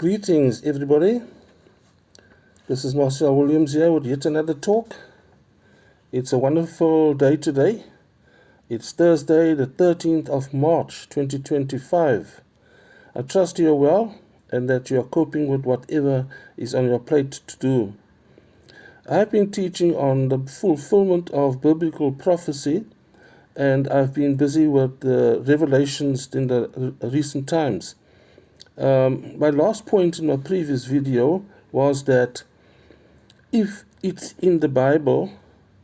Greetings, everybody. This is Marcel Williams here with yet another talk. It's a wonderful day today. It's Thursday, the 13th of March, 2025. I trust you are well and that you are coping with whatever is on your plate to do. I've been teaching on the fulfillment of biblical prophecy, and I've been busy with the revelations in the recent times. My last point in my previous video was that if it's in the Bible,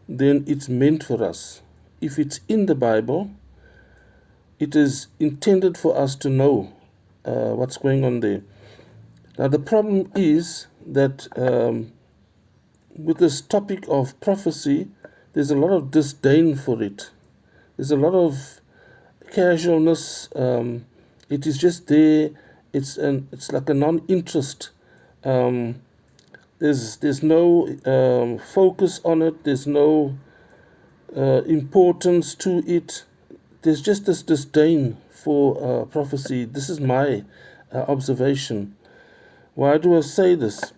then it's meant for us. If it's in the Bible, it is intended for us to know what's going on there. Now, the problem is that with this topic of prophecy, there's a lot of disdain for it. There's a lot of casualness. It is just there. It's like a non-interest. There's no focus on it. There's no importance to it. There's just this disdain for prophecy. This is my observation. Why do I say this?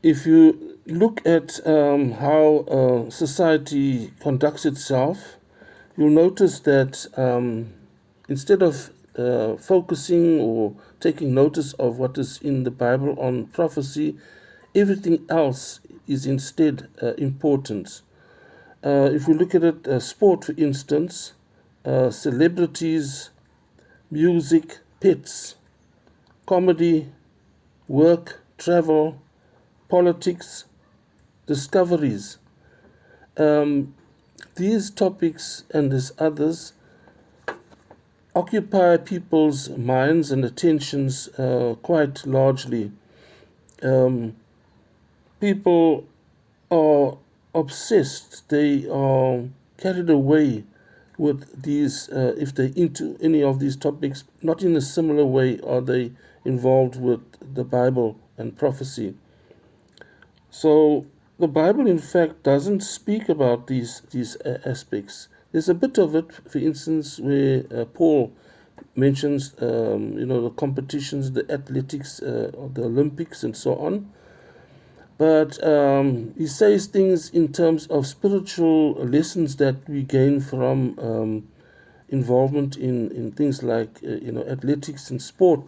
If you look at how society conducts itself, you'll notice that instead of focusing or taking notice of what is in the Bible on prophecy, everything else is instead important. If we look at it, sport, for instance, celebrities, music, pets, comedy, work, travel, politics, discoveries. These topics and these others occupy people's minds and attentions quite largely. People are obsessed. They are carried away with these, if they're into any of these topics, not in a similar way are they involved with the Bible and prophecy. So the Bible, in fact, doesn't speak about these aspects. There's a bit of it, for instance, where Paul mentions, the competitions, the athletics, the Olympics, and so on. But he says things in terms of spiritual lessons that we gain from involvement in things like, athletics and sport.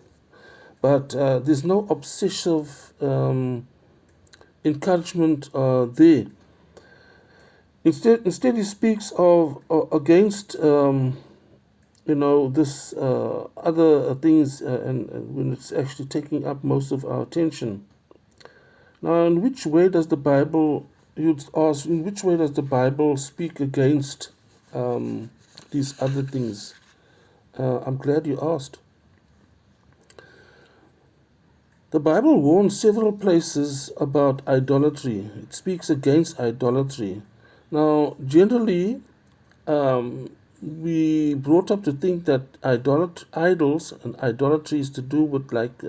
But there's no obsessive encouragement there. Instead, he speaks of against this other things, and when it's actually taking up most of our attention. Now, in which way does the Bible? You'd ask, in which way does the Bible speak against these other things? I'm glad you asked. The Bible warns several places about idolatry. It speaks against idolatry. Now, generally, we brought up to think that idols and idolatry is to do with like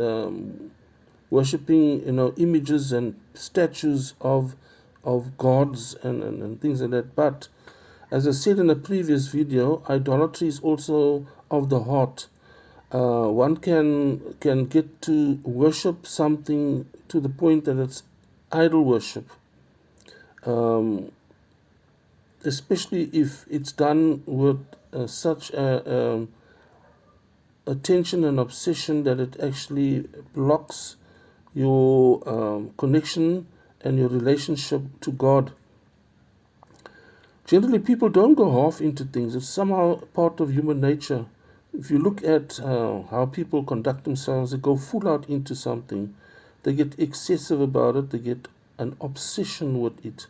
worshipping, images and statues of gods and things like that. But as I said in a previous video, idolatry is also of the heart. One can get to worship something to the point that it's idol worship. Especially if it's done with such attention and obsession that it actually blocks your connection and your relationship to God. Generally, people don't go half into things. It's somehow part of human nature. If you look at how people conduct themselves, they go full out into something. They get excessive about it. They get an obsession with it.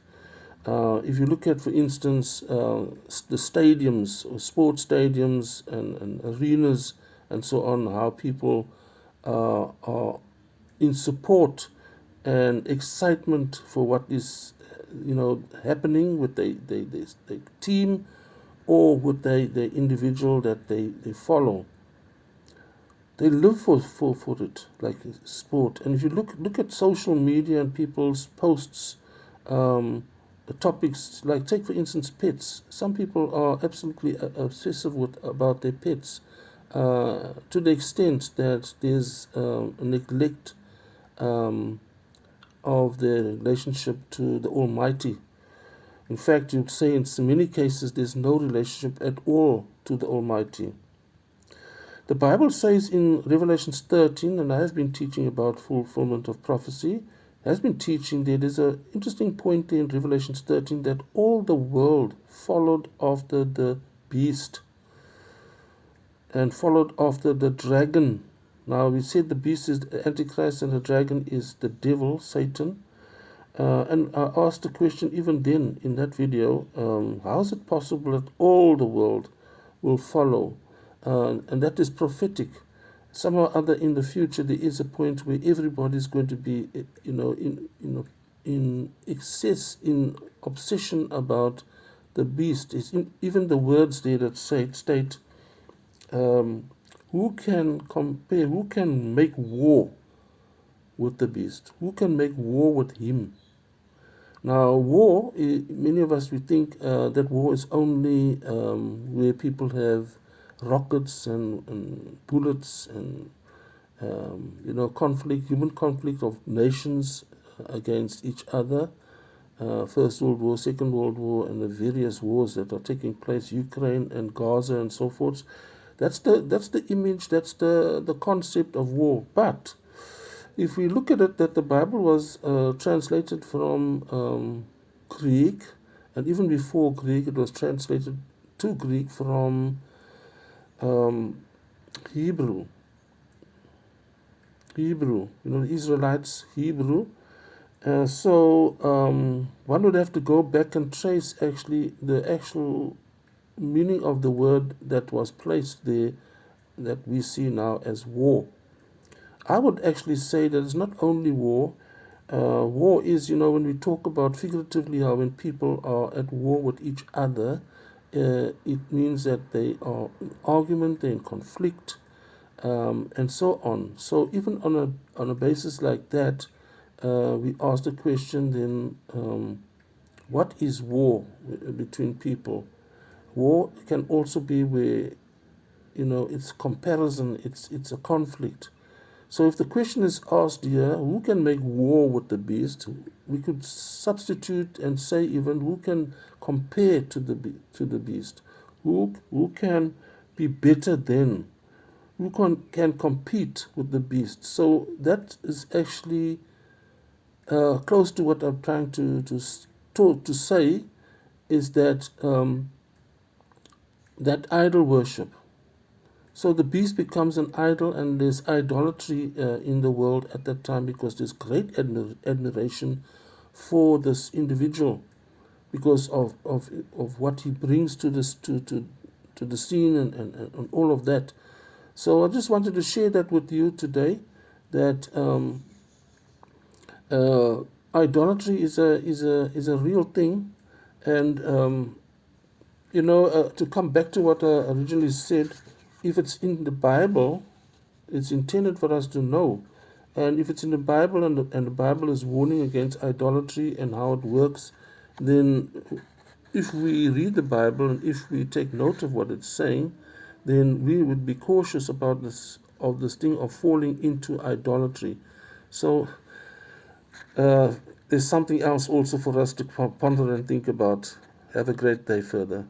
If you look at, for instance, the stadiums, or sports stadiums and arenas and so on, how people are in support and excitement for what is, happening with the team or with the individual that they follow. They live for it, like sport. And if you look at social media and people's posts, the topics, like take for instance pets. Some people are absolutely obsessive about their pets. to the extent that there's a neglect um, of the relationship to the Almighty. In fact, you'd say in so many cases there's no relationship at all to the Almighty. The Bible says in Revelation 13, and I have been teaching about fulfillment of prophecy, has been teaching that there's an interesting point there in Revelation 13 that all the world followed after the beast and followed after the dragon. Now, we said the beast is the Antichrist and the dragon is the devil, Satan. And I asked the question even then in that video, how is it possible that all the world will follow? And that is prophetic. Somehow or other in the future there is a point where everybody is going to be, in excess, in obsession about the beast. Even the words there that state, who can compare, who can make war with the beast? Who can make war with him? Now, war, many of us, we think that war is only where people have rockets and bullets and, conflict, human conflict of nations against each other. First World War, Second World War, and the various wars that are taking place, Ukraine and Gaza and so forth. That's the image, that's the concept of war. But if we look at it, that the Bible was translated from Greek, and even before Greek, it was translated to Greek from Hebrew. The Israelites, Hebrew. So one would have to go back and trace actually the actual meaning of the word that was placed there that we see now as war. I would actually say that it's not only war. War is, when we talk about figuratively how when people are at war with each other, it means that they are in argument, they're in conflict, and so on. So even on a basis like that, we ask the question then, what is war between people? War can also be where, it's comparison, it's a conflict. So if the question is asked here, who can make war with the beast? We could substitute and say even who can compare to the beast? Who can be better than? Who can compete with the beast? So that is actually close to what I'm trying to say, is that that idol worship. So the beast becomes an idol, and there's idolatry in the world at that time because there's great admiration for this individual because of what he brings to this to the scene and all of that. So I just wanted to share that with you today, that idolatry is a real thing, and to come back to what I originally said, if it's in the Bible, it's intended for us to know. And if it's in the Bible and the Bible is warning against idolatry and how it works, then if we read the Bible and if we take note of what it's saying, then we would be cautious about this thing of falling into idolatry. So there's something else also for us to ponder and think about. Have a great day further.